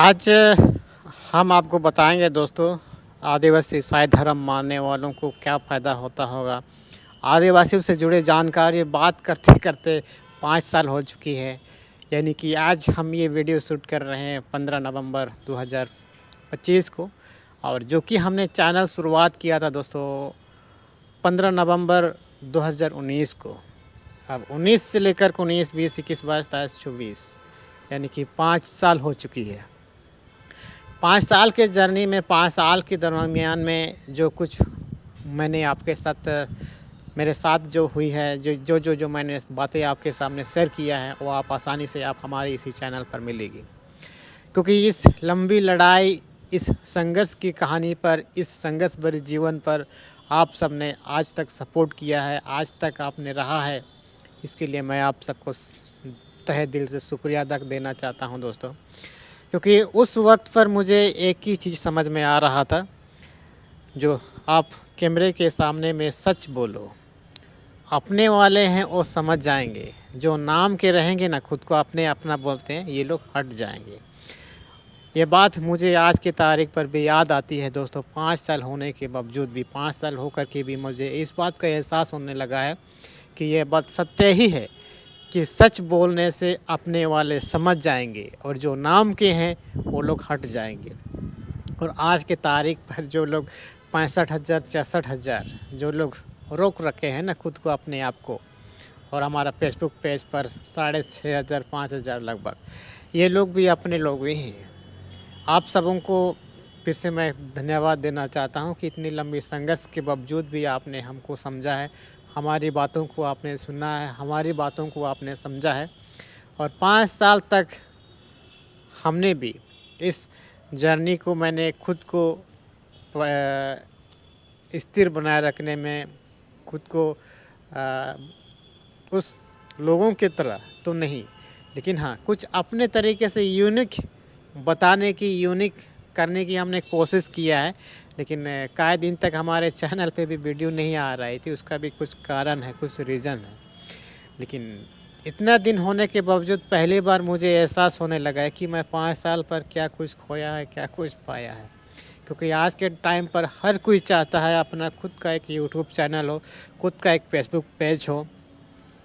आज हम आपको बताएंगे दोस्तों, आदिवासी ईसाई धर्म मानने वालों को क्या फ़ायदा होता होगा। आदिवासियों से जुड़े जानकारी बात करते करते 5 साल हो चुकी है। यानी कि आज हम ये वीडियो शूट कर रहे हैं 15 नवंबर 2025 को, और जो कि हमने चैनल शुरुआत किया था दोस्तों 15 नवंबर 2019 को। अब 19 से लेकर के 19, 20, 21, 22, 23, 24 यानी कि 5 साल हो चुकी है। 5 साल के जर्नी में, 5 साल के दरमियान में जो कुछ मैंने आपके साथ, मेरे साथ जो हुई है, जो मैंने बातें आपके सामने शेयर किया है, वो आप आसानी से आप हमारे इसी चैनल पर मिलेगी। क्योंकि इस लंबी लड़ाई, इस संघर्ष की कहानी पर, इस संघर्ष भरे जीवन पर आप सब ने आज तक सपोर्ट किया है, आज तक आपने रहा है। इसके लिए मैं आप सबको तहे दिल से शुक्रिया अदा देना चाहता हूं दोस्तों। क्योंकि उस वक्त पर मुझे एक ही चीज़ समझ में आ रहा था, जो आप कैमरे के सामने में सच बोलो, अपने वाले हैं वो समझ जाएंगे, जो नाम के रहेंगे ना, खुद को अपने अपना बोलते हैं, ये लोग हट जाएंगे। ये बात मुझे आज की तारीख पर भी याद आती है दोस्तों। 5 साल होने के बावजूद भी, 5 साल होकर के भी मुझे इस बात का एहसास होने लगा है कि ये बात सत्य ही है कि सच बोलने से अपने वाले समझ जाएंगे, और जो नाम के हैं वो लोग हट जाएंगे। और आज के तारीख पर जो लोग 65,000, 66,000 जो लोग रोक रखे हैं ना खुद को, अपने आप को, और हमारा फेसबुक पेज पर 6,500, 5,000 लगभग, ये लोग भी अपने लोग ही हैं। आप सबों को फिर से मैं धन्यवाद देना चाहता हूँ कि इतनी लंबी संघर्ष के बावजूद भी आपने हमको समझा है, हमारी बातों को आपने सुना है, हमारी बातों को आपने समझा है। और 5 साल तक हमने भी इस जर्नी को, मैंने खुद को स्थिर बनाए रखने में, खुद को उस लोगों की तरह तो नहीं, लेकिन हाँ कुछ अपने तरीके से यूनिक बताने की, यूनिक करने की हमने कोशिश किया है। लेकिन कई दिन तक हमारे चैनल पे भी वीडियो नहीं आ रही थी, उसका भी कुछ कारण है, कुछ रीज़न है। लेकिन इतना दिन होने के बावजूद पहली बार मुझे एहसास होने लगा है कि मैं 5 साल पर क्या कुछ खोया है, क्या कुछ पाया है। क्योंकि आज के टाइम पर हर कोई चाहता है अपना खुद का एक यूट्यूब चैनल हो, खुद का एक फेसबुक पेज हो।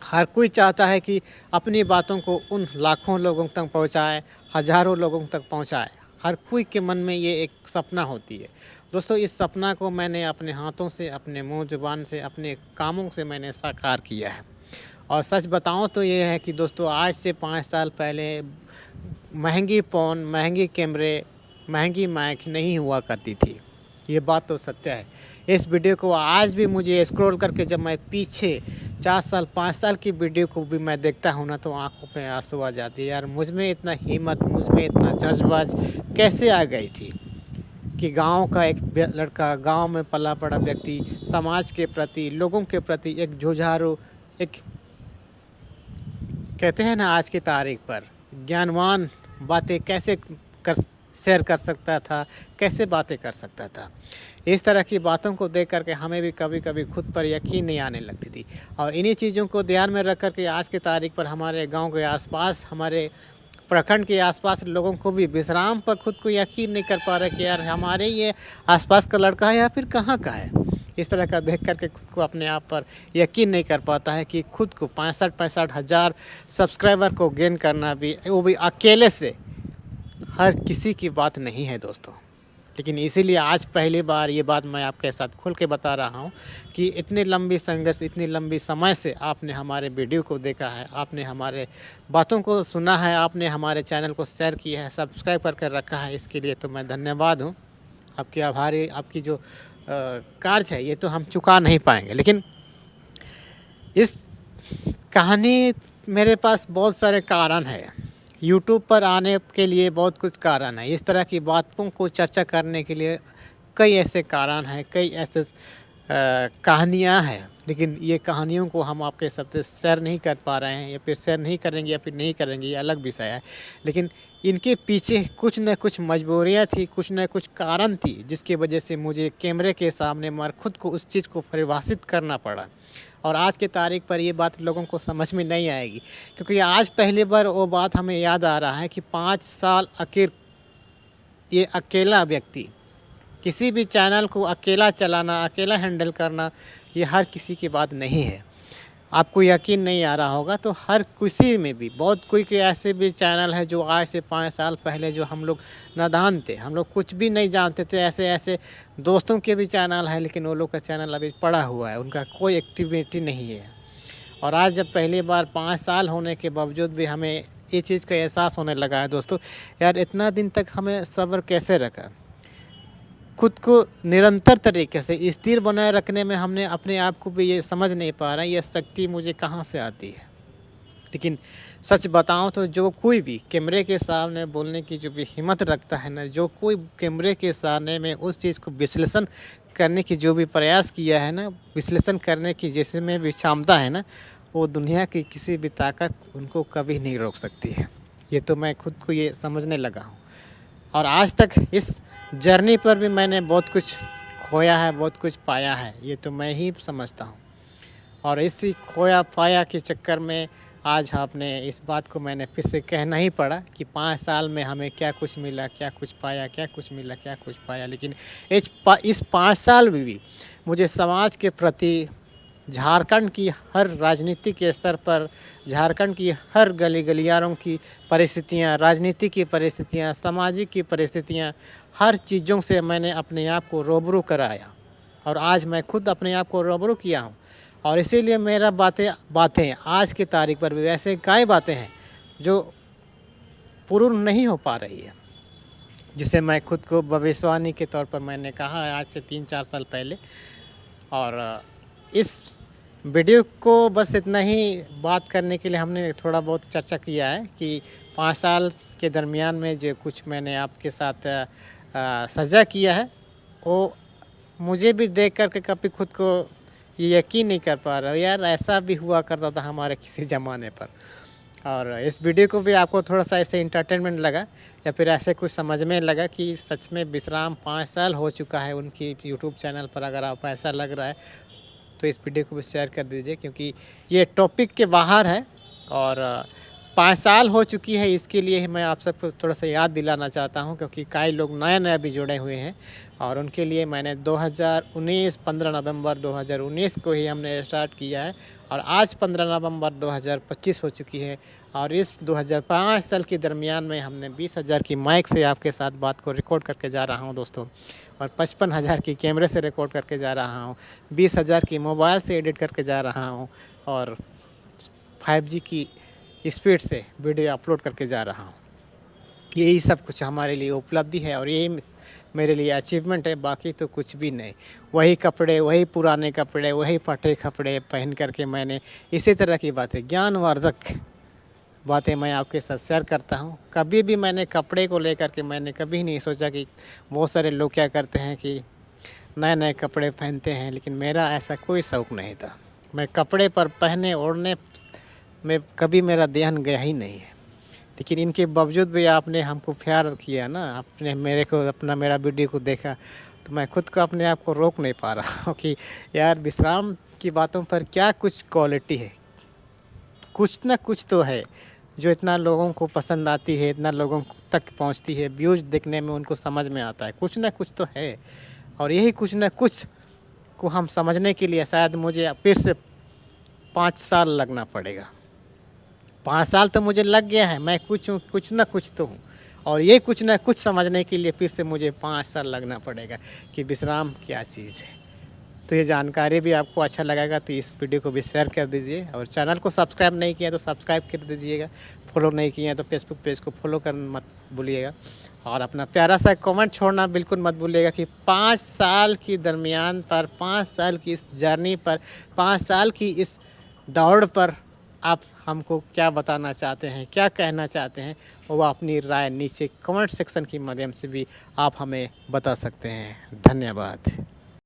हर कोई चाहता है कि अपनी बातों को उन लाखों लोगों तक पहुंचाए, हज़ारों लोगों तक पहुंचाए। हर कोई के मन में ये एक सपना होती है दोस्तों। इस सपना को मैंने अपने हाथों से, अपने मुंह ज़ुबान से, अपने कामों से मैंने साकार किया है। और सच बताऊं तो ये है कि दोस्तों, आज से 5 साल पहले महंगी फ़ोन, महंगी कैमरे, महंगी माइक नहीं हुआ करती थी। ये बात तो सत्य है। इस वीडियो को आज भी मुझे स्क्रॉल करके, जब मैं पीछे 4 साल, 5 साल की वीडियो को भी मैं देखता हूँ ना, तो आंखों पे आंसू आ जाती है। यार, मुझ में इतना हिम्मत, मुझ में इतना जज्बा कैसे आ गई थी कि गांव का एक लड़का, गांव में पला पड़ा व्यक्ति, समाज के प्रति, लोगों के प्रति एक जुझारू, एक कहते हैं ना आज की तारीख पर ज्ञानवान बातें कैसे कर शेयर कर सकता था, कैसे बातें कर सकता था। इस तरह की बातों को देख करके हमें भी कभी कभी खुद पर यकीन नहीं आने लगती थी। और इन्हीं चीज़ों को ध्यान में रख कर के आज की तारीख पर हमारे गांव के आसपास, हमारे प्रखंड के आसपास लोगों को भी विश्राम पर खुद को यकीन नहीं कर पा रहे कि यार हमारे ये आसपास का लड़का है या फिर कहाँ का है। इस तरह का देख करके खुद को, अपने आप पर यकीन नहीं कर पाता है कि खुद को 65,000 सब्सक्राइबर को गेन करना भी, वो भी अकेले से, हर किसी की बात नहीं है दोस्तों। लेकिन इसीलिए आज पहली बार ये बात मैं आपके साथ खुल के बता रहा हूँ कि इतनी लंबी संघर्ष, इतनी लंबी समय से आपने हमारे वीडियो को देखा है, आपने हमारे बातों को सुना है, आपने हमारे चैनल को शेयर किया है, सब्सक्राइब करके रखा है। इसके लिए तो मैं धन्यवाद हूँ, आपकी आभारी। आपकी जो कार्य है ये तो हम चुका नहीं पाएंगे। लेकिन इस कहानी, मेरे पास बहुत सारे कारण हैं। यूट्यूब पर आने के लिए बहुत कुछ कारण है। इस तरह की बातों को चर्चा करने के लिए कई ऐसे कारण हैं, कई ऐसे कहानियाँ हैं। लेकिन ये कहानियों को हम आपके साथ शेयर नहीं कर पा रहे हैं, या फिर शेयर नहीं करेंगे, या फिर नहीं करेंगे, ये अलग विषय है। लेकिन इनके पीछे कुछ न कुछ मजबूरियाँ थी, कुछ न कुछ कारण थी, जिसकी वजह से मुझे कैमरे के सामने मार खुद को उस चीज़ को परिभाषित करना पड़ा। और आज की तारीख पर ये बात लोगों को समझ में नहीं आएगी, क्योंकि आज पहली बार वो बात हमें याद आ रहा है कि 5 साल आखिर ये अकेला व्यक्ति किसी भी चैनल को अकेला चलाना, अकेला हैंडल करना, ये हर किसी की बात नहीं है। आपको यकीन नहीं आ रहा होगा तो हर किसी में भी बहुत कोई के ऐसे भी चैनल है जो आज से 5 साल पहले जो हम लोग नादान थे, हम लोग कुछ भी नहीं जानते थे, ऐसे ऐसे दोस्तों के भी चैनल है, लेकिन वो लोग का चैनल अभी पड़ा हुआ है, उनका कोई एक्टिविटी नहीं है। और आज जब पहली बार 5 साल होने के बावजूद भी हमें ये चीज़ का एहसास होने लगा है दोस्तों, यार इतना दिन तक हमें सब्र कैसे रखा, खुद को निरंतर तरीके से स्थिर बनाए रखने में हमने अपने आप को भी ये समझ नहीं पा रहा ये शक्ति मुझे कहाँ से आती है। लेकिन सच बताऊं तो जो कोई भी कैमरे के सामने बोलने की जो भी हिम्मत रखता है ना, जो कोई कैमरे के सामने में उस चीज़ को विश्लेषण करने की जो भी प्रयास किया है ना, विश्लेषण करने की जिसमें भी क्षमता है ना, वो दुनिया की किसी भी ताकत उनको कभी नहीं रोक सकती है। ये तो मैं खुद को ये समझने लगा हूँ। और आज तक इस जर्नी पर भी मैंने बहुत कुछ खोया है, बहुत कुछ पाया है, ये तो मैं ही समझता हूँ। और इसी खोया पाया के चक्कर में आज आपने इस बात को मैंने फिर से कहना ही पड़ा कि 5 साल में हमें क्या कुछ मिला, क्या कुछ पाया, क्या कुछ मिला, क्या कुछ पाया। लेकिन इस 5 साल में भी मुझे समाज के प्रति, झारखंड की हर राजनीतिक के स्तर पर, झारखंड की हर गली गलियारों की परिस्थितियाँ, राजनीति की परिस्थितियाँ, सामाजिक की परिस्थितियाँ, हर चीज़ों से मैंने अपने आप को रूबरू कराया। और आज मैं खुद अपने आप को रूबरू किया हूँ। और इसीलिए मेरा बातें आज की तारीख पर भी ऐसे कई बातें हैं जो पूर्ण नहीं हो पा रही है, जिसे मैं खुद को भविष्यवाणी के तौर पर मैंने कहा है आज से 3-4 साल पहले। और इस वीडियो को बस इतना ही बात करने के लिए हमने थोड़ा बहुत चर्चा किया है कि 5 साल के दरमियान में जो कुछ मैंने आपके साथ साझा किया है, वो मुझे भी देख कर के कभी खुद को ये यकीन नहीं कर पा रहा हूँ, यार ऐसा भी हुआ करता था हमारे किसी ज़माने पर। और इस वीडियो को भी आपको थोड़ा सा ऐसे इंटरटेनमेंट लगा या फिर ऐसे कुछ समझ में लगा कि सच में विश्राम 5 साल हो चुका है उनकी यूट्यूब चैनल पर, अगर आपको ऐसा लग रहा है तो इस वीडियो को भी शेयर कर दीजिए, क्योंकि ये टॉपिक के बाहर है। और 5 साल हो चुकी है, इसके लिए मैं आप सबको थोड़ा सा याद दिलाना चाहता हूं, क्योंकि कई लोग नए भी जुड़े हुए हैं। और उनके लिए मैंने 2019 15 नवंबर 2019 को ही हमने स्टार्ट किया है और आज 15 नवंबर 2025 हो चुकी है। और इस 2005 साल के दरमियान में हमने 20,000 की माइक से आपके साथ बात को रिकॉर्ड करके जा रहा हूं दोस्तों, और 55,000 की कैमरे से रिकॉर्ड करके जा रहा हूं, 20,000 की मोबाइल से एडिट करके जा रहा हूं, और 5G की स्पीड से वीडियो अपलोड करके जा रहा हूँ। यही सब कुछ हमारे लिए उपलब्धि है और यही मेरे लिए अचीवमेंट है, बाकी तो कुछ भी नहीं। वही कपड़े, वही पुराने कपड़े, वही फटे कपड़े पहन करके मैंने इसी तरह की बातें, ज्ञानवर्धक बातें मैं आपके साथ शेयर करता हूँ। कभी भी मैंने कपड़े को लेकर के मैंने कभी नहीं सोचा कि बहुत सारे लोग क्या करते हैं कि नए नए कपड़े पहनते हैं, लेकिन मेरा ऐसा कोई शौक़ नहीं था। मैं कपड़े पर पहने ओढ़ने में कभी मेरा ध्यान गया ही नहीं है। लेकिन इनके बावजूद भी आपने हमको प्यार किया ना, आपने मेरे को मेरा वीडियो को देखा, तो मैं खुद को अपने आप को रोक नहीं पा रहा हूँ कि यार विश्राम की बातों पर क्या कुछ क्वालिटी है, कुछ ना कुछ तो है जो इतना लोगों को पसंद आती है, इतना लोगों तक पहुँचती है, व्यूज़ देखने में उनको समझ में आता है, कुछ ना कुछ तो है। और यही कुछ ना कुछ को हम समझने के लिए शायद मुझे फिर से 5 साल लगना पड़ेगा। 5 साल तो मुझे लग गया है, मैं कुछ ना कुछ तो हूँ, और ये कुछ ना कुछ समझने के लिए फिर से मुझे 5 साल लगना पड़ेगा कि विश्राम क्या चीज़ है। तो ये जानकारी भी आपको अच्छा लगेगा तो इस वीडियो को भी शेयर कर दीजिए, और चैनल को सब्सक्राइब नहीं किया तो सब्सक्राइब कर दीजिएगा, फॉलो नहीं किए हैं तो फेसबुक पेज को फॉलो करना मत भूलिएगा, और अपना प्यारा सा कमेंट छोड़ना बिल्कुल मत भूलिएगा कि 5 साल की दरमियान पर, 5 साल की इस जर्नी पर, 5 साल की इस दौड़ पर आप हमको क्या बताना चाहते हैं, क्या कहना चाहते हैं, वो अपनी राय नीचे कमेंट सेक्शन के माध्यम से भी आप हमें बता सकते हैं। धन्यवाद।